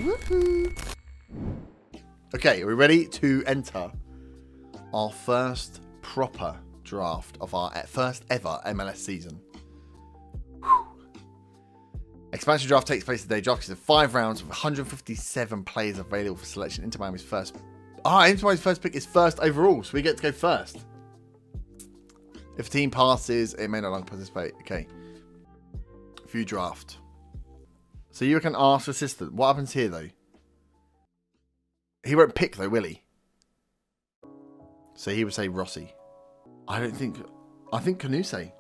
Woohoo! Okay, are we ready to enter our first proper draft of our first ever MLS season? Whew. Expansion draft takes place today. Draft is 5 rounds with 157 players available for selection. Inter Miami's first pick is first overall, so we get to go first. If a team passes, it may no longer participate. Okay. View draft. So you can ask assistant. What happens here, though? He won't pick, though, will he? So he would say Rossi. I think Canuse.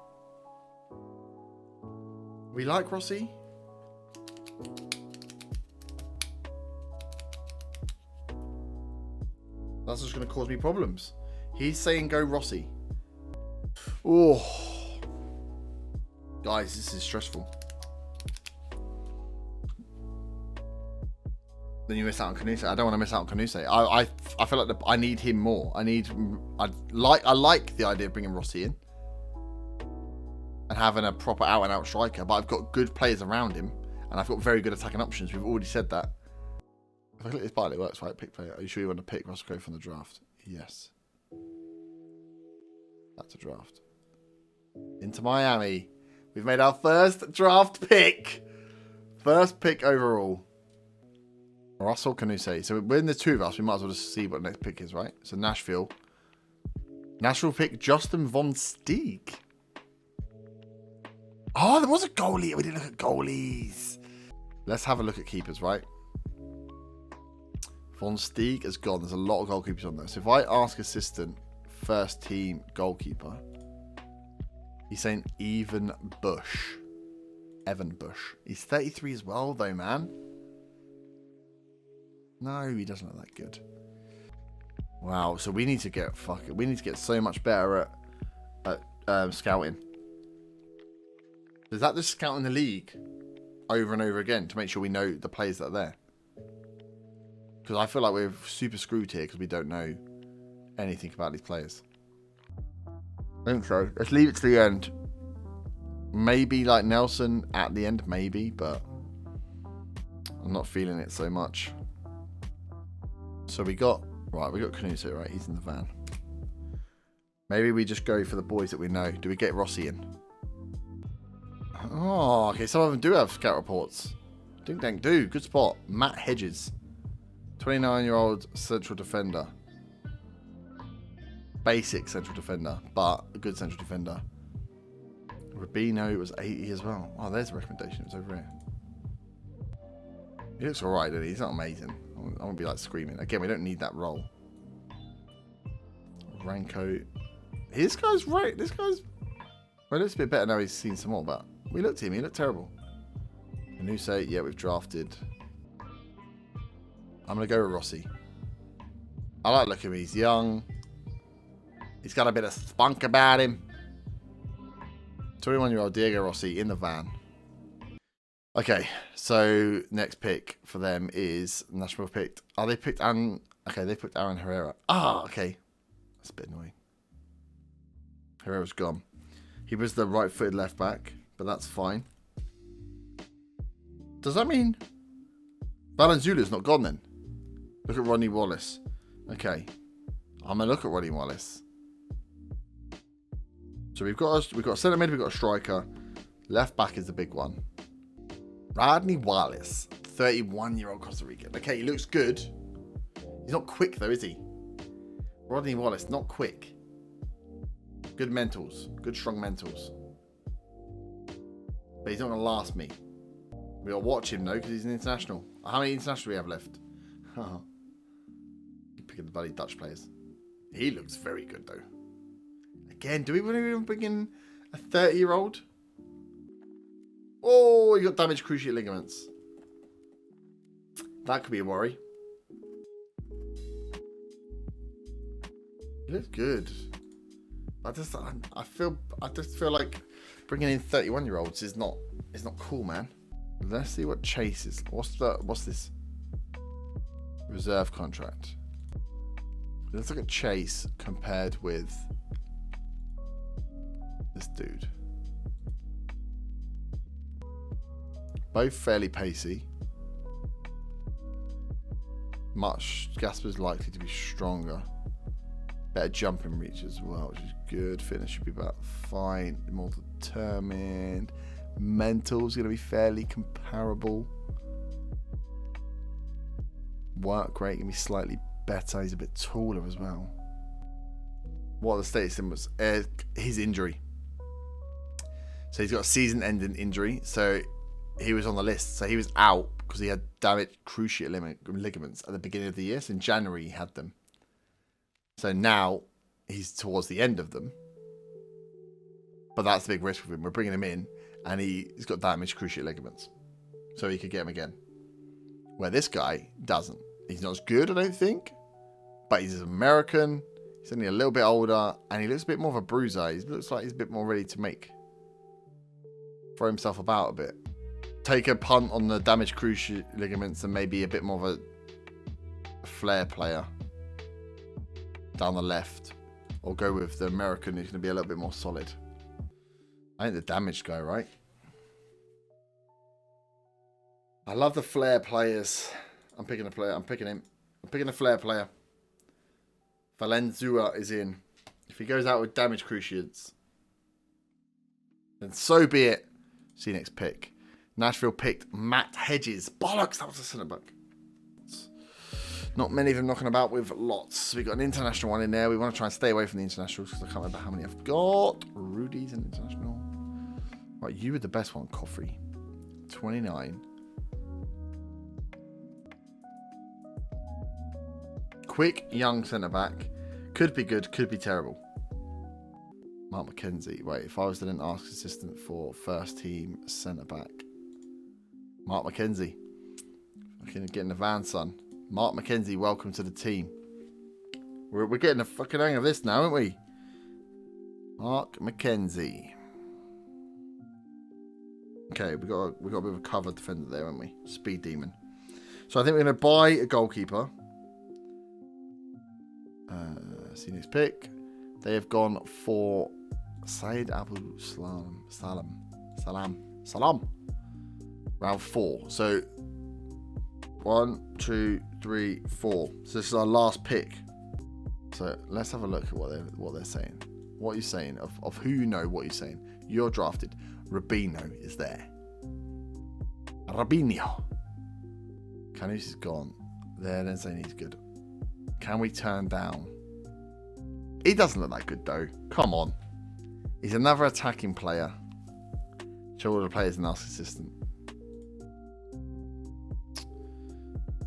We like Rossi. That's just going to cause me problems. He's saying go Rossi. Oh. Guys, this is stressful. Then you miss out on Canuse. I don't want to miss out on Canuse. I feel like I need him more. I like the idea of bringing Rossi in and having a proper out and out striker, but I've got good players around him and I've got very good attacking options. We've already said that. If I click this button, it works, right? Pick player. Are you sure you want to pick Russell Crowe from the draft? Yes. That's a draft. Into Miami. We've made our first draft pick. First pick overall. Russell Canuse. So we're in the two of us. We might as well just see what the next pick is, right? So Nashville. Nashville pick Justin Von Steeg. Oh, there was a goalie. We didn't look at goalies. Let's have a look at keepers, right? Von Steeg is gone. There's a lot of goalkeepers on there. So if I ask assistant, first team goalkeeper, he's saying Evan Bush. He's 33 as well, though, man. No, he doesn't look that good. Wow, so we need to get we need to get so much better at scouting. Is that just scouting the league over and over again to make sure we know the players that are there? Because I feel like we're super screwed here because we don't know anything about these players. I think so. Let's leave it to the end. Maybe like Nelson at the end, maybe, but I'm not feeling it so much. So we got Canute, right? He's in the van. Maybe we just go for the boys that we know. Do we get Rossi in? Oh, okay. Some of them do have scout reports. Ding dang do. Good spot. Matt Hedges. 29-year-old central defender. Basic central defender, but a good central defender. Rubino was 80 as well. Oh, there's a recommendation. It's over here. He looks alright, doesn't he? He's not amazing. I won't be like screaming. Again, we don't need that role. Ranko. This guy's right. This guy's... Well, it looks a bit better now he's seen some more, but we looked at him. He looked terrible. Canuse, yeah, we've drafted. I'm going to go with Rossi. I like looking at him. He's young. He's got a bit of spunk about him. 21-year-old Diego Rossi in the van. Okay, so next pick for them is Nashville picked. Oh, they picked Aaron. Okay, they picked Aaron Herrera. Ah, okay. That's a bit annoying. Herrera's gone. He was the right-footed left back, but that's fine. Does that mean Valenzuela's not gone then? Look at Rodney Wallace. Okay, I'm gonna look at Rodney Wallace. So we've got a centre mid, we've got a striker. Left back is the big one. Rodney Wallace, 31-year-old Costa Rican. Okay, he looks good. He's not quick though, is he? Rodney Wallace, not quick. Good mentals, good strong mentals. But he's not gonna last me. We gotta watch him though, because he's an international. How many internationals do we have left? Picking the bloody Dutch players. He looks very good though. Again, do we want to even bring in a 30-year-old? Oh, he got damaged cruciate ligaments. That could be a worry. He looks good. I just feel like bringing in 31-year-olds is not cool, man. Let's see what Chase is. What's this? Reserve contract. Let's look at Chase compared with this dude. Both fairly pacey. Gasper's likely to be stronger. Better jumping reach as well, which is good. Fitness should be about fine. More determined. Mental's going to be fairly comparable. Work rate going to be slightly better. He's a bit taller as well. What the status in was his injury. So he's got a season-ending injury. So he was on the list. So he was out because he had damaged cruciate ligaments at the beginning of the year. So in January he had them. So now he's towards the end of them. But that's a big risk for him. We're bringing him in and he's got damaged cruciate ligaments. So he could get him again. Where this guy doesn't. He's not as good, I don't think. But he's American. He's only a little bit older. And he looks a bit more of a bruiser. He looks like he's a bit more ready to throw himself about a bit. Take a punt on the damaged cruciate ligaments and maybe a bit more of a flair player down the left. Or go with the American who's going to be a little bit more solid. I think the damaged guy, right? I love the flair players. I'm picking a player. I'm picking him. I'm picking a flair player. Valenzuela is in. If he goes out with damaged cruciates, then so be it. See you next pick. Nashville picked Matt Hedges. Bollocks, that was a centre back. Not many of them knocking about with lots. We've got an international one in there. We want to try and stay away from the internationals because I can't remember how many I've got. Rudy's an international. Right, you were the best one, Coffrey. 29. Quick, young centre-back. Could be good, could be terrible. Mark McKenzie. Wait, if I was to then ask assistant for first team centre-back. Mark McKenzie. Fucking getting the van, son. Mark McKenzie, welcome to the team. We're getting the fucking hang of this now, aren't we? Mark McKenzie. Okay, we got a bit of a covered defender there, haven't we? Speed demon. So I think we're going to buy a goalkeeper. See next pick. They have gone for Said Abu Salam. Round 4. So 1, 2, 3, 4. So this is our last pick. So let's have a look at what they're saying. What are you saying? Of who you know, what you're saying. You're drafted. Rubino is there. Rubinho. Canus is gone. They're saying he's good. Can we turn down? He doesn't look that good though. Come on. He's another attacking player. Show all the players and ask assistant.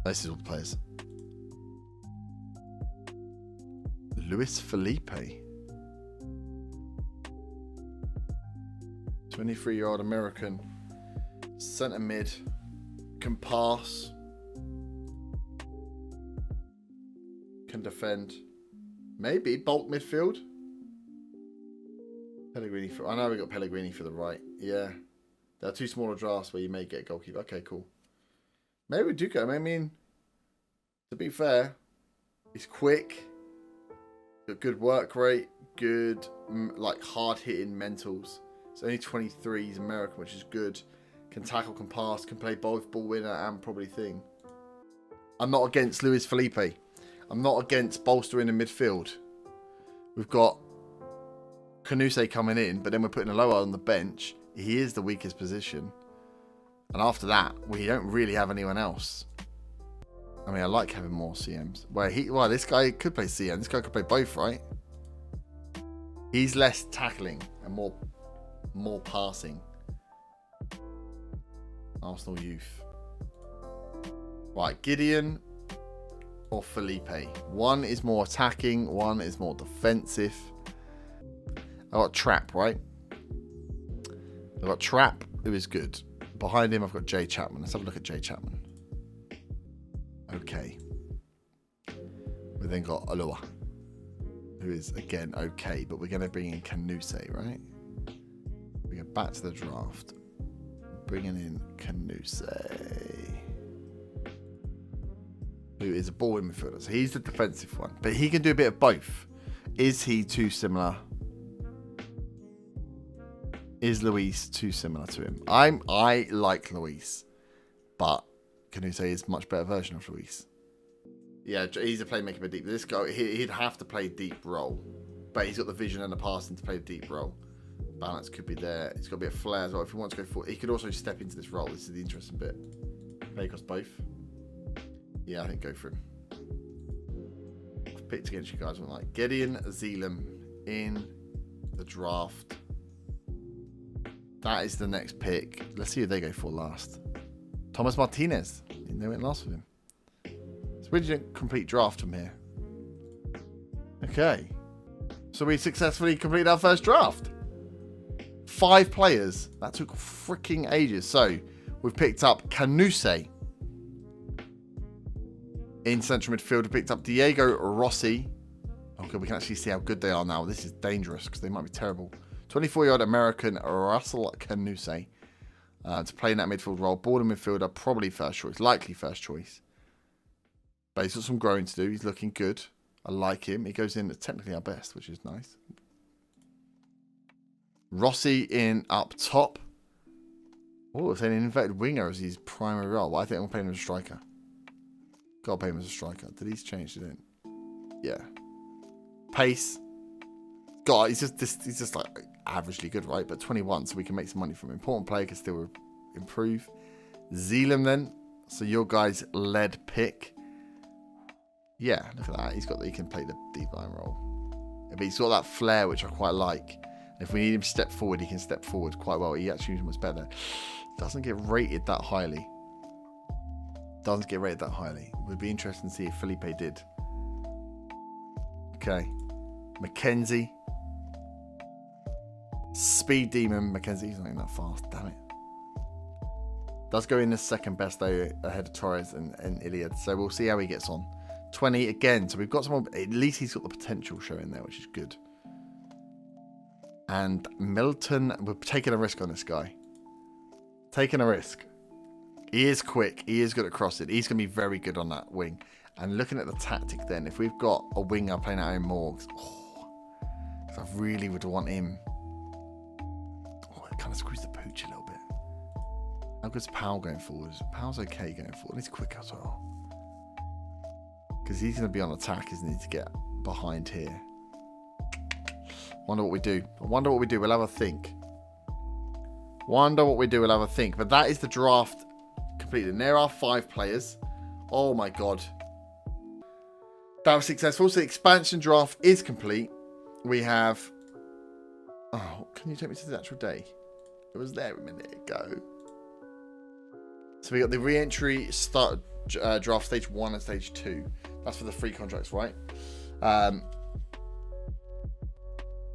This is all the players. Luis Felipe. 23-year-old American. Centre mid. Can pass. Can defend. Maybe bulk midfield. Pellegrini for. I know we got Pellegrini for the right. Yeah. There are 2 smaller drafts where you may get a goalkeeper. Okay, cool. Maybe we do go. I mean, to be fair, he's quick. Got good work rate. Good, like, hard-hitting mentals. He's only 23. He's American, which is good. Can tackle, can pass, can play both ball winner and probably thing. I'm not against Luis Felipe. I'm not against bolstering the midfield. We've got Canuse coming in, but then we're putting Aloha on the bench. He is the weakest position. And after that, we don't really have anyone else. I mean, I like having more CMs. Well, this guy could play CM. This guy could play both, right? He's less tackling and more passing. Arsenal youth. Right, Gideon or Felipe. One is more attacking, one is more defensive. I've got Trapp, right? I've got Trapp, who is good. Behind him, I've got Jay Chapman. Let's have a look at Jay Chapman. Okay. We then got Aloha, who is, again, okay. But we're going to bring in Canuse, right? We go back to the draft. Bringing in Canuse, who is a ball in midfielder. So he's the defensive one. But he can do a bit of both. Is he too similar? Is Luis too similar to him? I like Luis, but Canuse is a much better version of Luis. Yeah, he's a playmaker but deep. This guy, he'd have to play deep role. But he's got the vision and the passing to play a deep role. Balance could be there. It's got to be a flair as well. If he wants to go forward, he could also step into this role. This is the interesting bit. Play across both. Yeah, I think go for him. I've picked against you guys. I'm like Gideon Zeelam in the draft. That is the next pick. Let's see who they go for last. Thomas Martinez. They went last with him. So we did a complete draft from here. Okay. So we successfully completed our first draft. 5 players. That took freaking ages. So we've picked up Canuse in central midfield. We picked up Diego Rossi. Okay, we can actually see how good they are now. This is dangerous because they might be terrible. 24-year-old American Russell Canuse to play in that midfield role. Border midfielder, probably first choice. Likely first choice. But he's got some growing to do. He's looking good. I like him. He goes in at technically our best, which is nice. Rossi in up top. Oh, it's an inverted winger as his primary role. Well, I think I'm playing him as a striker. Gotta play him as a striker. Did he change it in? Yeah. Pace. God, he's just like averagely good, right? But 21, so we can make some money from him. Important player, can still improve. Zeelam then. So your guys' lead pick. Yeah, look at that. He can play the deep line role. But he's got that flair, which I quite like. If we need him to step forward, he can step forward quite well. He actually was better. Doesn't get rated that highly. Would be interesting to see if Felipe did. Okay. McKenzie. Speed demon. McKenzie. He's not even that fast. Damn it. Does go in the second best though, ahead of Torres and Iliad. So we'll see how he gets on. 20 again. So we've got someone. At least he's got the potential showing there, which is good. And Milton, we're taking a risk on this guy. Taking a risk. He is quick. He is good at crossing. He's going to be very good on that wing. And looking at the tactic then, if we've got a winger playing out in Morgs, I really would want him. Oh, it kind of screws the pooch a little bit. How good's Powell going forward? Powell's okay going forward. He's quick as well. Because he's going to be on attack, isn't he, to get behind here. Wonder what we do. We'll have a think. But that is the draft completed. And there are 5 players. Oh my god. That was successful. So the expansion draft is complete. We have... Oh, can you take me to the actual day? It was there a minute ago. So we got the re-entry start draft stage 1 and stage 2. That's for the free contracts, right?